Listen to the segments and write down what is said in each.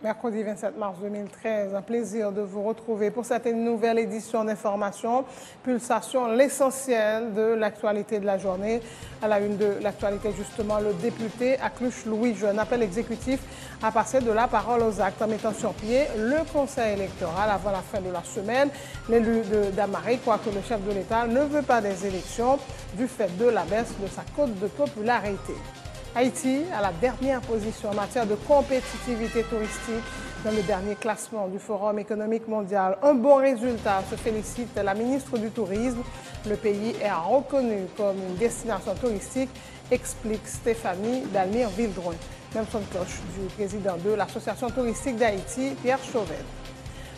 Mercredi 27 mars 2013, un plaisir de vous retrouver pour cette nouvelle édition d'information. Pulsation, l'essentiel de l'actualité de la journée. À la une de l'actualité, justement, le député Akluche Louis, un appel exécutif à passer de la parole aux actes en mettant sur pied le conseil électoral avant la fin de la semaine. L'élu de Damari croit que le chef de l'État ne veut pas des élections du fait de la baisse de sa cote de popularité. Haïti à la dernière position en matière de compétitivité touristique dans le dernier classement du Forum économique mondial. Un bon résultat, se félicite la ministre du Tourisme. Le pays est reconnu comme une destination touristique, explique Stéphanie Dalmire-Vildron. Même son cloche du président de l'Association touristique d'Haïti, Pierre Chauvel.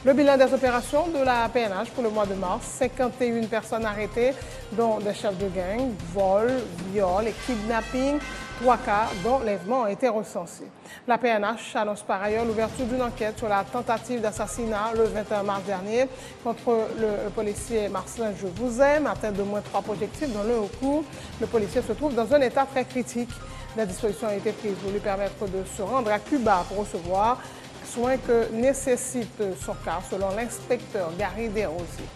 Le bilan des opérations de la PNH pour le mois de mars, 51 personnes arrêtées, dont des chefs de gang, vols, viols et kidnapping. 3 cas d'enlèvement ont été recensés. La PNH annonce par ailleurs l'ouverture d'une enquête sur la tentative d'assassinat le 21 mars dernier contre le policier Marcelin Je vous aime, atteint de moins 3 projectiles dans le cours. Le policier se trouve dans un état très critique. La disposition a été prise pour lui permettre de se rendre à Cuba pour recevoir soins que nécessite son cas, selon l'inspecteur Gary Desrosiers.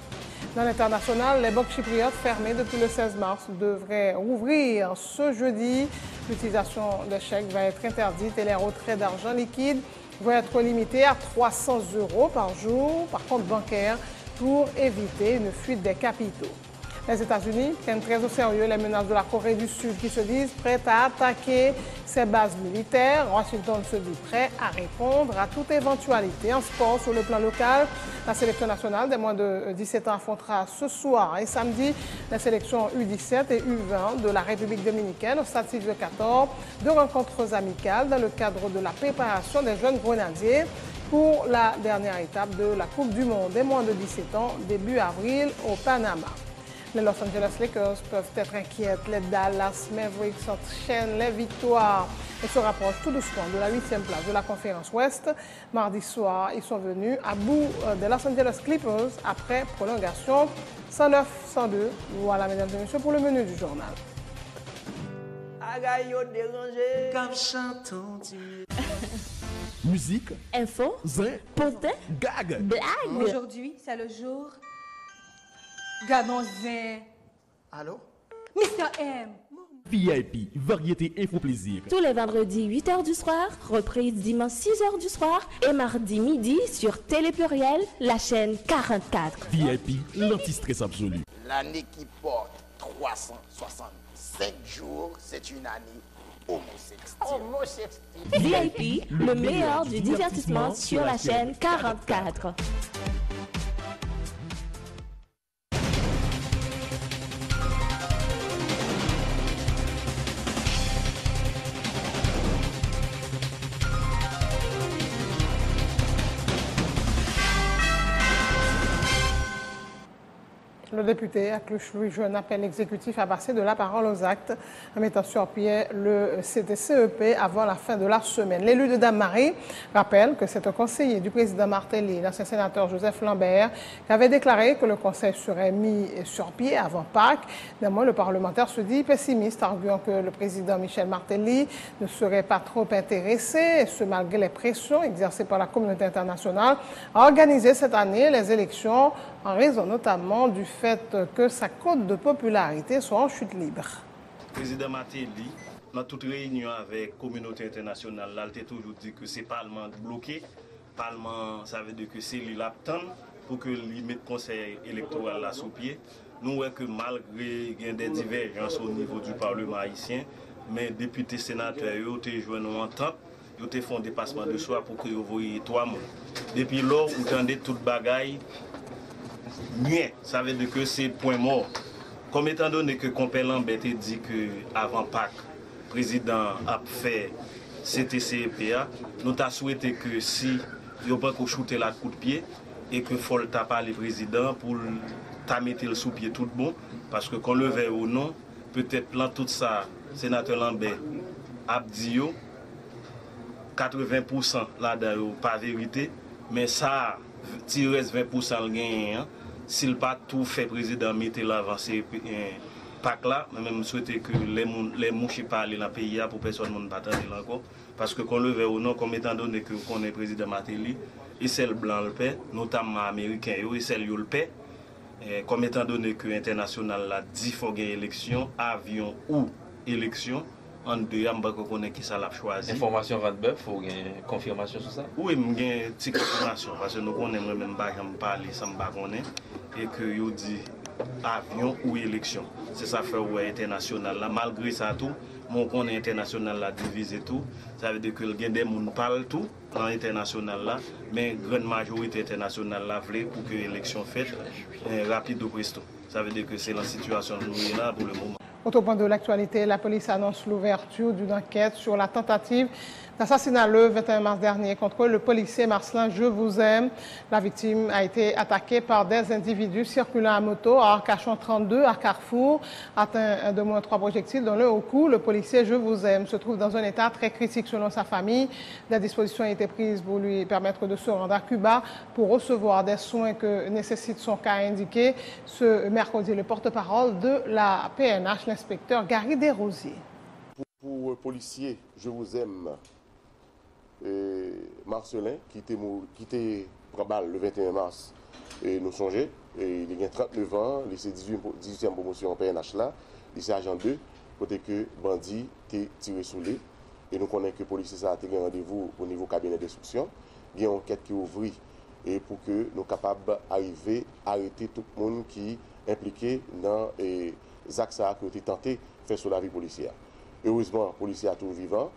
Dans l'international, les banques chypriotes fermées depuis le 16 mars devraient rouvrir ce jeudi. L'utilisation des chèques va être interdite et les retraits d'argent liquide vont être limités à 300 € par jour par compte bancaire pour éviter une fuite des capitaux. Les États-Unis prennent très au sérieux les menaces de la Corée du Sud qui se disent prêtes à attaquer ses bases militaires. Washington se dit prêt à répondre à toute éventualité. En sport, sur le plan local, la sélection nationale des moins de 17 ans affrontera ce soir et samedi les sélections U17 et U20 de la République dominicaine au stade Sylvio 14. 2 rencontres amicales dans le cadre de la préparation des jeunes grenadiers pour la dernière étape de la Coupe du Monde des moins de 17 ans début avril au Panama. Les Los Angeles Lakers peuvent être inquiètes. Les Dallas Mavericks enchaînent les victoires et se rapprochent tout doucement de la 8e place de la conférence Ouest. Mardi soir, ils sont venus à bout des Los Angeles Clippers après prolongation 109-102. Voilà, mesdames et messieurs, pour le menu du journal. Musique, info, zin, pontin, gag, blague. Aujourd'hui, c'est le jour Gadonzin. Allô? Mr. M. VIP, variété info plaisir. Tous les vendredis 8h du soir, reprise dimanche 6h du soir et mardi midi sur Télé Pluriel, la chaîne 44. VIP, l'anti-stress absolu. L'année qui porte 365 jours, c'est une année homosexuelle. VIP, le meilleur du divertissement sur la chaîne 44. Le député Akluche Louis joue un appel exécutif à passer de la parole aux actes en mettant sur pied le CTCEP avant la fin de la semaine. L'élu de Damari rappelle que c'est un conseiller du président Martelly, l'ancien sénateur Joseph Lambert, qui avait déclaré que le conseil serait mis sur pied avant Pâques. Néanmoins, le parlementaire se dit pessimiste, arguant que le président Michel Martelly ne serait pas trop intéressé, et ce malgré les pressions exercées par la communauté internationale, à organiser cette année les élections en raison notamment du fait que sa cote de popularité soit en chute libre. Le président Martelly, dans toute réunion avec la communauté internationale, il a toujours dit que c'est le Parlement bloqué. Le Parlement, ça veut dire que c'est lui l'attend pour que lui mette le conseil électoral là sous pied. Nous voyons que malgré il y a des divergences au niveau du Parlement haïtien, mais députés sénateurs, ils ont joué une entente. Ils ont fait un dépassement de soi pour que vous voyez 3 mois. Depuis lors, vous entendez toute bagaille. Mien, ça veut dire que c'est point mort. Comme étant donné que Compé Lambert dit qu'avant Pâques, le président a fait CTCEPA, nous avons souhaité que si il n'y a pas qu'on shooter la coup de pied et que faut taper le président pour mettre le sous pied tout le bon, parce que qu'on le veut ou non, peut-être plan tout ça, sénateur Lambert a dit 80% là-dedans, pas vérité, mais ça, il reste 20% le gain. S'il pas tout fait président mettre l'avant PAC là, même souhaiter que les mouches parlent dans le pays pour personne ne pas attendre encore. Parce que qu'on le veut ou non, comme étant donné que qu'on est président Matéli, et c'est le blanc le paix, notamment américain, et c'est le paix. Comme étant donné que l'international a dit qu'il faut gagner élection, avion ou élection, en deux, on va connaître qui ça l'a choisi. Information Radbeuf, il faut gagner confirmation sur ça? Oui, je gagne une petite confirmation parce que nous connaissons même pas parler sans connaître et que yo dit avion ou élection. C'est ça fait ouais international là. Malgré ça tout, mon qu'on est international là divisé tout, ça veut dire que il y a des gens parlent tout dans l'international là, mais grande majorité internationale là voulait pour que l'élection faite rapide ou presto. Ça veut dire que c'est la situation où nous sommes là pour le moment. Autre point de l'actualité, la police annonce l'ouverture d'une enquête sur la tentative d'assassinat le 21 mars dernier contre le policier Marcelin Je vous aime. La victime a été attaquée par des individus circulant à moto à Arcachon 32 à Carrefour, atteint de moins 3 projectiles dont l'un au cou. Le policier Je vous aime se trouve dans un état très critique selon sa famille. Des dispositions ont été prises pour lui permettre de se rendre à Cuba pour recevoir des soins que nécessite son cas indiqué. Ce mercredi, le porte-parole de la PNH, l'inspecteur Gary Desrosiers. Pour policier Je vous aime, Marcelin, qui était balle le 21 mars, et nous songeons, il a 39 ans, il est 18e promotion en PNH là, il est agent 2, côté que bandit était tiré sous lui, et nous connaissons que le policier a été rendez-vous au niveau cabinet d'instruction, il y a une enquête qui est ouverte et pour que nous soyons capables d'arriver à arrêter tout le monde qui est impliqué dans les actes qui ont été tentés de faire sur la vie policière. Heureusement, le policier est toujours vivant.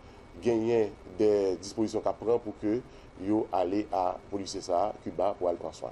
Il y a des dispositions qu'il prend pour que yo aller à policier ça Cuba pour aller prendre soin.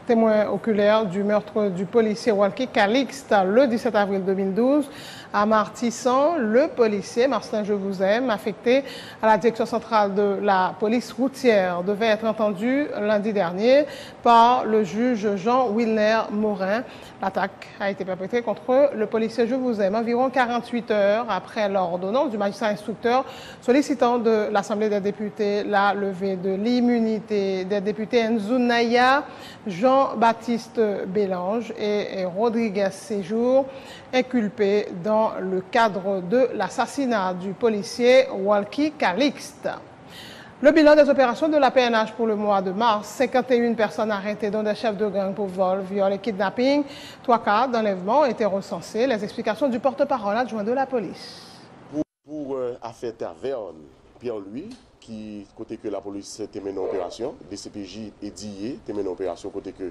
Témoin oculaire du meurtre du policier Walkie Calixte le 17 avril 2012 à Martissan, le policier Marcelin Je vous aime, affecté à la direction centrale de la police routière, devait être entendu lundi dernier par le juge Jean-Wilner Morin. L'attaque a été perpétrée contre le policier Je vous aime environ 48 heures après l'ordonnance du magistrat instructeur sollicitant de l'Assemblée des députés la levée de l'immunité des députés Nzunaya, Jean-Baptiste Bélange et Rodriguez Séjour, inculpés dans le cadre de l'assassinat du policier Walkie Calixte. Le bilan des opérations de la PNH pour le mois de mars, 51 personnes arrêtées, dont des chefs de gang pour vol, viol et kidnapping. 3 cas d'enlèvement ont été recensés. Les explications du porte-parole adjoint de la police. Pour affaire Taverne, Pierre-Louis, qui, côté que la police a mené une opération, DCPJ et DIE a mené une opération, côté que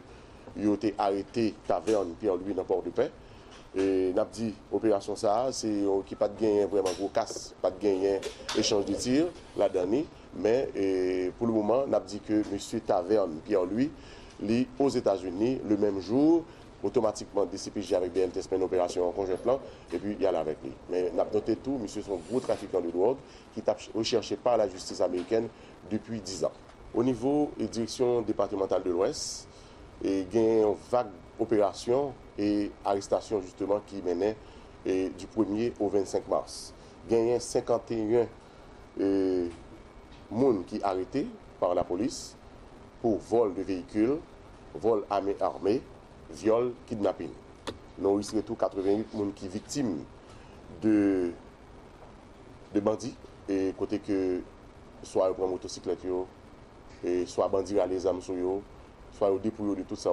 ils ont été arrêtés Taverne, Pierre-Louis, dans Port-de-Paix. Et n'a dit opération ça, c'est qui pas de gain vraiment gros casse, pas de gain échange de tir la dernière, mais pour le moment n'a dit que monsieur Taverne Pierre-Louis lui aux États-Unis le même jour automatiquement DCPJ avec BNTS une opération en conjoint plan et puis il y a là avec lui. Mais n'a noté tout, monsieur son gros trafiquant de drogue qui est recherché par la justice américaine depuis 10 ans. Au niveau de la direction départementale de l'Ouest, il y a une vague opération et arrestation justement qui menait du 1er au 25 mars. Il y a 51 personnes qui sont arrêtés par la police pour vol de véhicules, vol armé, viol, kidnapping. Nous avons tout 88 personnes qui sont victimes de bandits, et côté que soit ils prennent motocyclette, soit bandits à les armes sur eux, soit ils dépouillent de tout ça.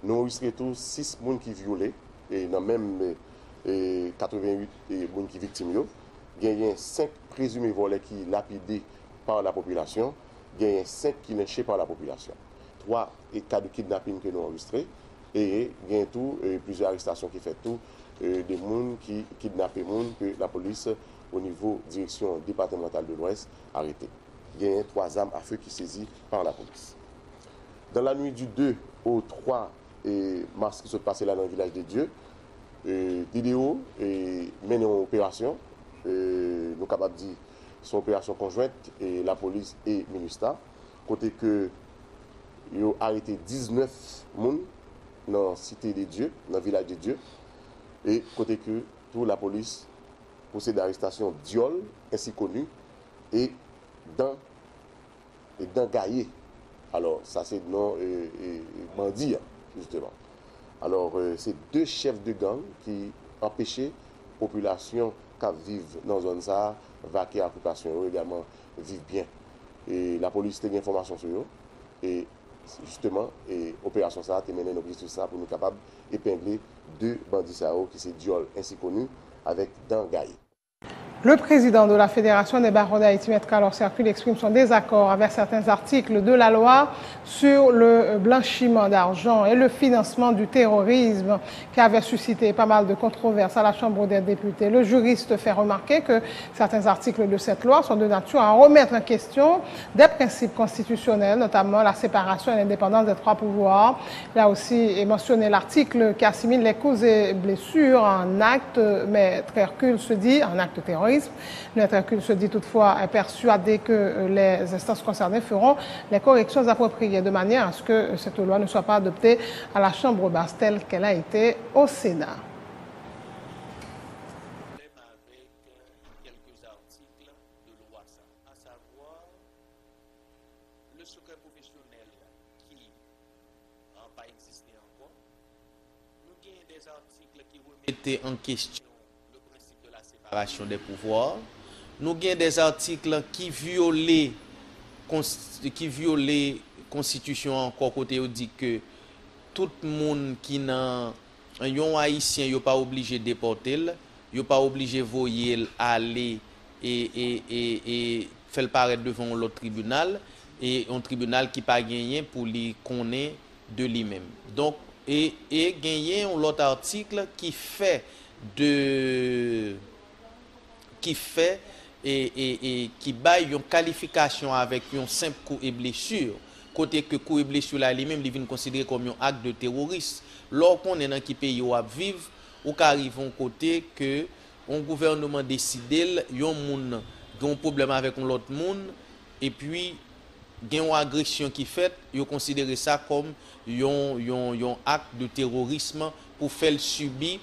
Nous avons tous 6 personnes qui violées, et dans même 88 personnes qui sont victimes. Il y a 5 présumés volets qui sont lapidés par la population, il y a 5 qui sont lynchés par la population. 3 cas de kidnapping que nous avons enregistrés, et il y a tout, plusieurs arrestations qui font tout, des gens qui kidnappent des gens que la police, au niveau direction départementale de l'Ouest, a arrêté. Il y a 3 armes à feu qui sont saisies par la police. Dans la nuit du 2 au 3 mars qui se passait là dans le village des Dieux, DDO mène une opération, nous sommes capables de dire son opération conjointe et la police et MINUSTA, côté que ils ont arrêté 19 personnes dans la cité des Dieux, dans le village des Dieux, et côté que toute la police procède à l'arrestation Diol, ainsi connu, et dans Gaillé. Alors, ça c'est non bandit, justement. Alors, c'est 2 chefs de gang qui empêchaient la population qui vivent dans la zone ça, vaquer à l'occupation, également vivre bien. Et la police a des informations sur eux. Et justement, l'opération ça a été menée dans ça pour nous capables d'épingler 2 bandits qui sont Diol ainsi connus avec Dangaï. Le président de la Fédération des barreaux d'Haïti, Maître Carlos Hercule, exprime son désaccord avec certains articles de la loi sur le blanchiment d'argent et le financement du terrorisme qui avait suscité pas mal de controverses à la Chambre des députés. Le juriste fait remarquer que certains articles de cette loi sont de nature à remettre en question des principes constitutionnels, notamment la séparation et l'indépendance des 3 pouvoirs. Il a aussi mentionné l'article qui assimile les causes et blessures en acte, Maître Hercule se dit, en acte terroriste. Maître Hercule se dit toutefois persuadé que les instances concernées feront les corrections appropriées de manière à ce que cette loi ne soit pas adoptée à la Chambre basse telle qu'elle a été au Sénat. Quelques articles de loi, à savoir le secret professionnel qui n'a pas existé encore. Nous avons des articles qui remettaient en question des pouvoirs. Nous avons des articles qui violaient la Constitution encore côté où dit que tout le monde qui n'a un haïtien n'est pas obligé de déporter, n'est pas obligé de voyer aller et faire paraître devant l'autre tribunal et un tribunal qui n'a pas gagné pour lui connaître de lui-même. Donc et gagner un autre article qui fait et qui baille une qualification avec un simple coup et blessure, côté que coup et blessure là lui-même il vient considérer comme un acte de terroriste. Lorsqu'on est dans qui pays où à vivre, ou qu'arrive un côté que un gouvernement décide yon moun gon problème avec l'autre monde et puis gen une agression qui fait, yo considérer ça comme yon acte de terrorisme pour faire subir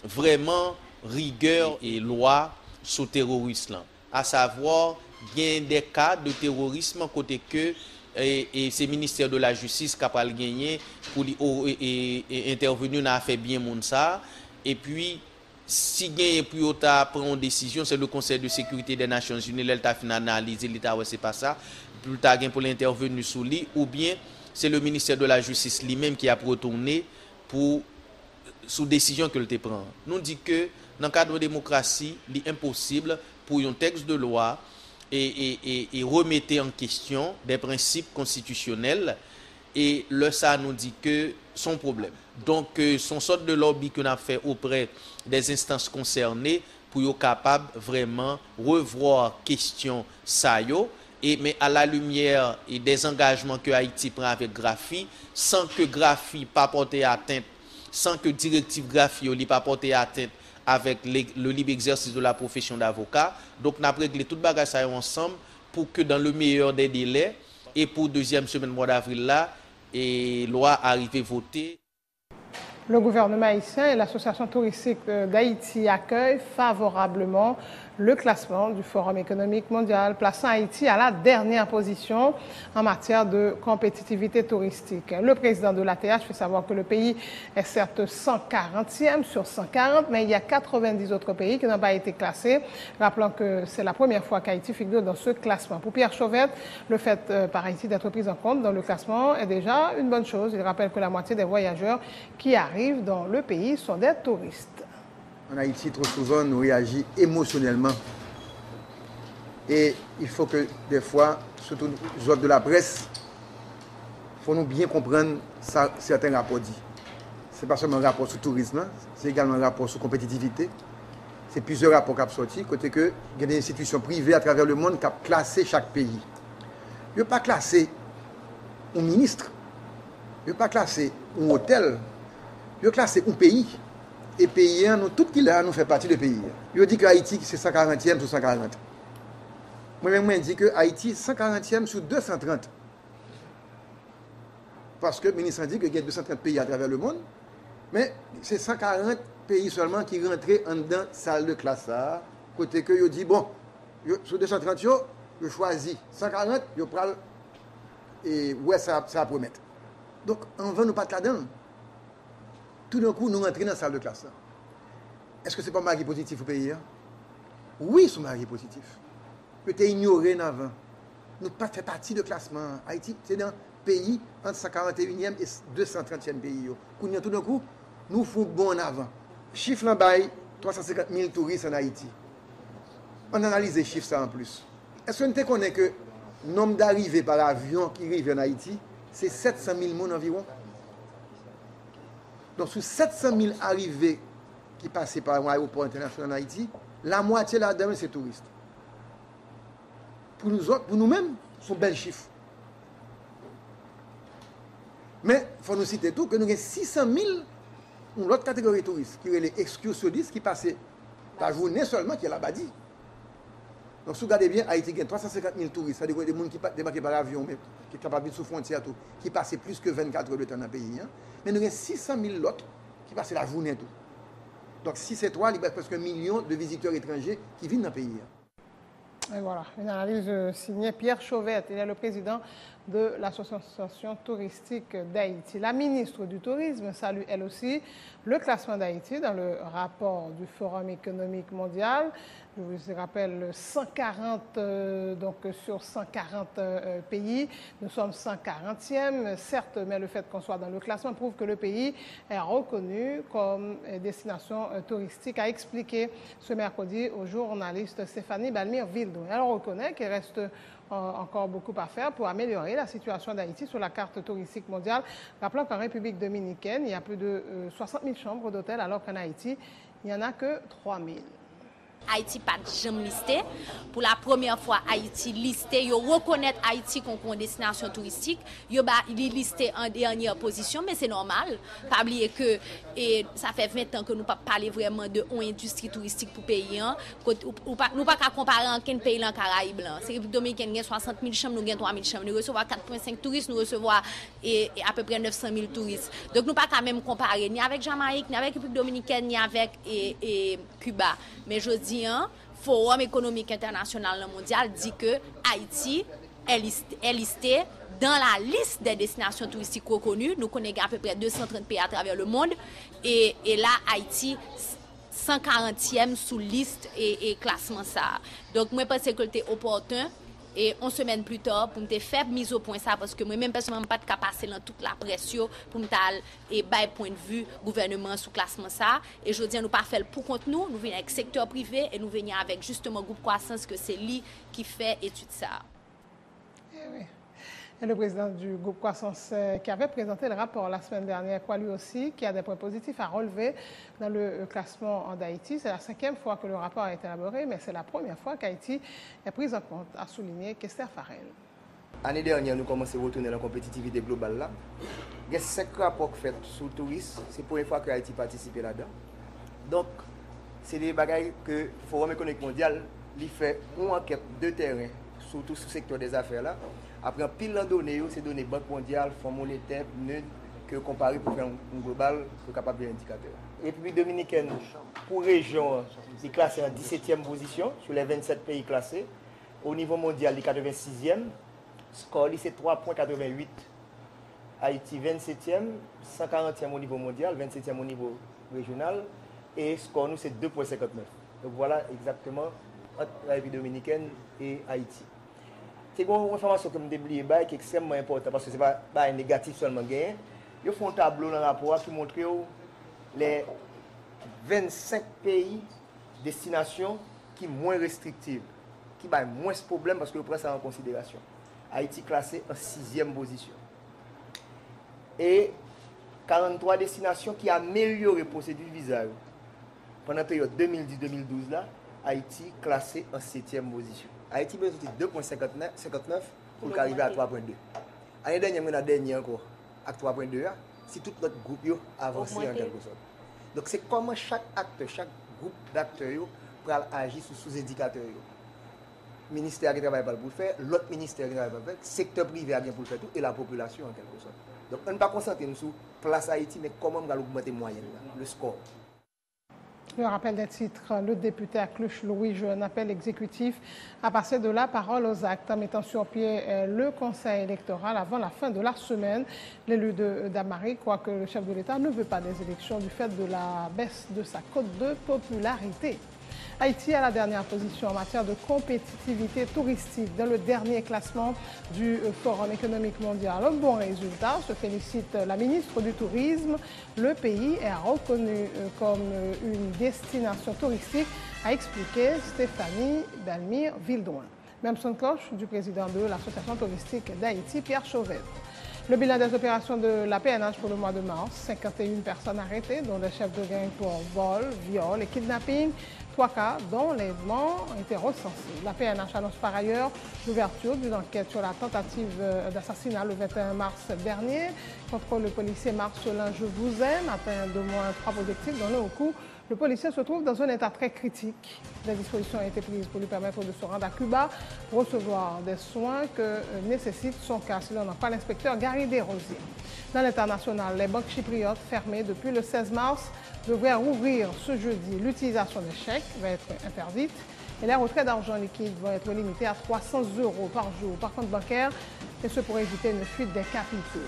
vraiment rigueur et loi sous terrorisme, à savoir il y a des cas de terrorisme côté que et c'est le ministère de la Justice qui a pas gagné pour intervenir dans fait bien moun ça et puis si gagne puis ta prend une décision c'est le Conseil de sécurité des Nations Unies l'État fin analyser l'état ouais c'est pas ça plus tard gagne pour l'intervenir sous lui ou bien c'est le ministère de la Justice lui-même qui a retourné pour sous décision que le te prend. Nous dit que dans le cadre de démocratie, il est impossible pour un texte de loi et remettre en question des principes constitutionnels et le ça nous dit que son problème. Donc son sorte de lobby qu'on a fait auprès des instances concernées pour être capable vraiment revoir question ça yo mais à la lumière et des engagements que Haïti prend avec Grafi sans que Grafi pas porter atteinte sans que directive Grafi n'ait pas porté atteinte avec le libre exercice de la profession d'avocat. Donc, nous avons réglé tout le bagage ensemble pour que dans le meilleur des délais et pour deuxième semaine mois d'avril là, et loi arrive votée. Le gouvernement haïtien et l'association touristique d'Haïti accueillent favorablement le classement du Forum économique mondial, plaçant Haïti à la dernière position en matière de compétitivité touristique. Le président de l'ATH fait savoir que le pays est certes 140e sur 140, mais il y a 90 autres pays qui n'ont pas été classés. Rappelons que c'est la première fois qu'Haïti figure dans ce classement. Pour Pierre Chauvette, le fait par Haïti d'être pris en compte dans le classement est déjà une bonne chose. Il rappelle que la moitié des voyageurs qui arrivent dans le pays sont des touristes. En Haïti, trop souvent, nous réagissons émotionnellement. Et il faut que, des fois, surtout les autres de la presse, il faut nous bien comprendre ça, certains rapports dits. Ce n'est pas seulement un rapport sur le tourisme, c'est également un rapport sur la compétitivité. C'est plusieurs rapports qui ont sorti, côté que il y a des institutions privées à travers le monde qui ont classé chaque pays. Il n'y a pas classé un ministre, il n'y a pas classé un hôtel, il y a classé un pays. Et pays, nous, tout qui là, nous fait partie du pays. Je dis que Haïti, c'est 140e sur 140. Moi-même, je dis que Haïti, 140e sur 230. Parce que le ministre dit qu'il y a 230 pays à travers le monde, mais c'est 140 pays seulement qui rentrent en dedans salle de classe. Côté que je dis, bon, sur 230, je choisis 140, je prends et ouais, ça promet. Donc, on va nous pas là-dedans. Tout d'un coup, nous rentrons dans la salle de classe. Est-ce que ce n'est pas marqué positif au pays? Oui, c'est marqué positif. Peut-être ignoré avant. Nous pas fait partie de classement. Haïti, c'est un pays entre 141e et 230e pays. Tout d'un coup, nous faisons bon en avant. Chiffre en bail, 350 000 touristes en Haïti. On analyse les chiffres ça en plus. Est-ce qu'on te connaît que le nombre d'arrivées par avion qui arrivent en Haïti, c'est 700 000 personnes environ? Donc, sur 700 000 arrivées qui passent par un aéroport international en Haïti, la moitié là-dedans, c'est touristes. Pour nous autres, pour nous-mêmes, ce sont belles chiffres. Mais il faut nous citer tout que nous avons 600 000, une autre catégorie de touristes, qui est les excursionnistes qui passent la journée seulement, qui est là-bas dit. Donc, si vous regardez bien, Haïti gagne 350 000 touristes, c'est-à-dire des gens qui débarquent par avion, mais qui sont capables de sous frontière, qui passent plus que 24 heures de temps dans le pays. Hein. Mais nous avons 600 000 autres qui passent la journée tout. Donc, si c'est toi, il y a presque 1 million de visiteurs étrangers qui viennent dans le pays. Hein. Et voilà, une analyse signée Pierre Chauvette. Il est le président de l'Association touristique d'Haïti. La ministre du Tourisme salue elle aussi le classement d'Haïti dans le rapport du Forum économique mondial. Je vous rappelle 140, donc sur 140 pays, nous sommes 140e, certes, mais le fait qu'on soit dans le classement prouve que le pays est reconnu comme destination touristique, a expliqué ce mercredi au journaliste Stéphanie Balmire-Vildo. Elle reconnaît qu'il reste encore beaucoup à faire pour améliorer la situation d'Haïti sur la carte touristique mondiale. Rappelons qu'en République dominicaine, il y a plus de 60 000 chambres d'hôtel, alors qu'en Haïti, il n'y en a que 3 000. Haïti pas jamais listé. Pour la première fois, Haïti listé. Yo reconnaître Haïti comme destination touristique. Yo listé en dernière position, mais c'est normal. Pas oublier que ça fait 20 ans que nous pas parler vraiment de une industrie touristique pour pays. Nous pas qu'à comparer en quel pays dans Caraïbes. C'est République dominicaine gagne 60 000 chambres, nous gagne 3 000 chambres. Nous recevons 4,5 touristes, nous recevons à peu près 900 000 touristes. Donc nous pas quand même comparer ni avec Jamaïque, ni avec République dominicaine, ni avec Cuba. Mais je dis Forum économique international mondial dit que Haïti est listé dans la liste des destinations touristiques reconnues. Nous connaissons à peu près 230 pays à travers le monde. Et là, Haïti, 140e sous liste et classement ça. Donc, moi, je pense que c'est opportun. Et 11 semaines plus tard, pour me faire mise au point ça, parce que moi-même, personnellement, je ne suis pas passer dans toute la pression pour me faire point de vue gouvernement sous classement ça. Et je dis, nous pas faire pour compte nous venons avec le secteur privé et nous venons avec justement le groupe croissance que c'est lui qui fait étude ça. Oui. Et le président du groupe Croissance qui avait présenté le rapport la semaine dernière, quoi lui aussi, qui a des points positifs à relever dans le classement d'Haïti. C'est la 5e fois que le rapport a été élaboré, mais c'est la première fois qu'Haïti est prise en compte, a souligné Kester Farrell. L'année dernière, nous commençons à retourner la compétitivité globale là. Il y a 5 rapports faits sur le tourisme, c'est la première fois que Haïti participe là-dedans. Donc, c'est des bagages que le Forum économique mondial lui fait une enquête de terrain, surtout sur le secteur des affaires là. Après, pile de données, ces données Banque mondiale, Fonds monétaire, que comparer pour faire un global, pour capable d'indicateur. République dominicaine, pour région, est classée en 17e position sur les 27 pays classés. Au niveau mondial, il est 86e. Score, c'est 3,88. Haïti, 27e, 140e au niveau mondial, 27e au niveau régional. Et score, nous, c'est 2,59. Donc voilà exactement entre la République dominicaine et Haïti. C'est une information que je me oublié, qui est extrêmement importante parce que ce n'est pas un négatif seulement gagné. Ils font un tableau dans le rapport qui montre les 25 pays, destinations qui sont moins restrictives, qui ont moins de problèmes parce que vous prenez ça en considération. Haïti classé en 6e position. Et 43 destinations qui ont amélioré la procédure de visa. Pendant la période 2010-2012, Haïti classé en 7e position. Haïti besoin de 2,59 pour arriver à 3,2. L'année dernière, on a dernier encore à 3,2 si tout notre groupe avance en quelque sorte. Donc c'est comment chaque acteur, chaque groupe d'acteurs pour agir sur sous-indicateurs. Le ministère qui travaille pour le faire, l'autre ministère qui travaille pour le faire, le secteur privé a bien pour le faire tout et la population en quelque sorte. Donc on ne peut pas concentrer sur place Haïti, mais comment on va augmenter le moyen, le score. Le rappel des titres, le député à Cluche, Louis Jeune, appelle l'exécutif à passer de la parole aux actes, en mettant sur pied le conseil électoral avant la fin de la semaine. L'élu de Damari croit que le chef de l'État ne veut pas des élections du fait de la baisse de sa cote de popularité. Haïti à la dernière position en matière de compétitivité touristique dans le dernier classement du Forum économique mondial. Un bon résultat, se félicite la ministre du Tourisme. Le pays est reconnu comme une destination touristique, a expliqué Stéphanie Belmire Vildouin. Même son cloche du président de l'Association touristique d'Haïti, Pierre Chauvet. Le bilan des opérations de la PNH pour le mois de mars, 51 personnes arrêtées, dont des chefs de gang pour vol, viol et kidnapping. 3 cas dont l'enlèvement ont été recensés. La PNH annonce par ailleurs l'ouverture d'une enquête sur la tentative d'assassinat le 21 mars dernier contre le policier Marcelin Je vous aime, atteint d'au moins 3 projectiles dans le coup. Le policier se trouve dans un état très critique. Des dispositions ont été prises pour lui permettre de se rendre à Cuba, recevoir des soins que nécessite son cas, selon en parle l'inspecteur Gary Desrosiers. Dans l'international, les banques chypriotes fermées depuis le 16 mars devraient rouvrir ce jeudi. L'utilisation des chèques va être interdite et les retraits d'argent liquide vont être limités à 300 € par jour par compte bancaire, et ce pour éviter une fuite des capitaux.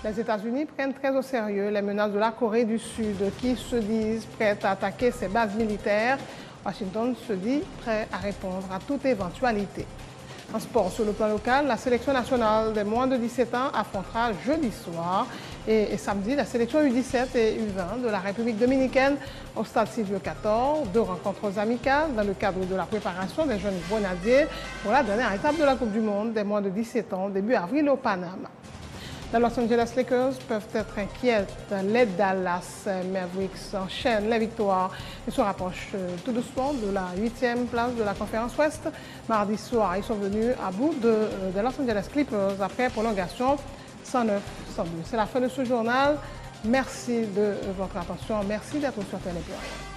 Les États-Unis prennent très au sérieux les menaces de la Corée du Sud qui se disent prêtes à attaquer ses bases militaires. Washington se dit prêt à répondre à toute éventualité. En sport, sur le plan local, la sélection nationale des moins de 17 ans affrontera jeudi soir et samedi la sélection U17 et U20 de la République dominicaine au stade Silvio 14. 2 rencontres amicales dans le cadre de la préparation des jeunes grenadiers pour la dernière étape de la Coupe du Monde des moins de 17 ans, début avril au Panama. Les Los Angeles Lakers peuvent être inquiètes. Les Dallas Mavericks enchaînent les victoires et se rapprochent tout doucement de la 8e place de la conférence Ouest. Mardi soir, ils sont venus à bout des Los Angeles Clippers après prolongation 109-102. C'est la fin de ce journal. Merci de votre attention. Merci d'être sur Télépériode.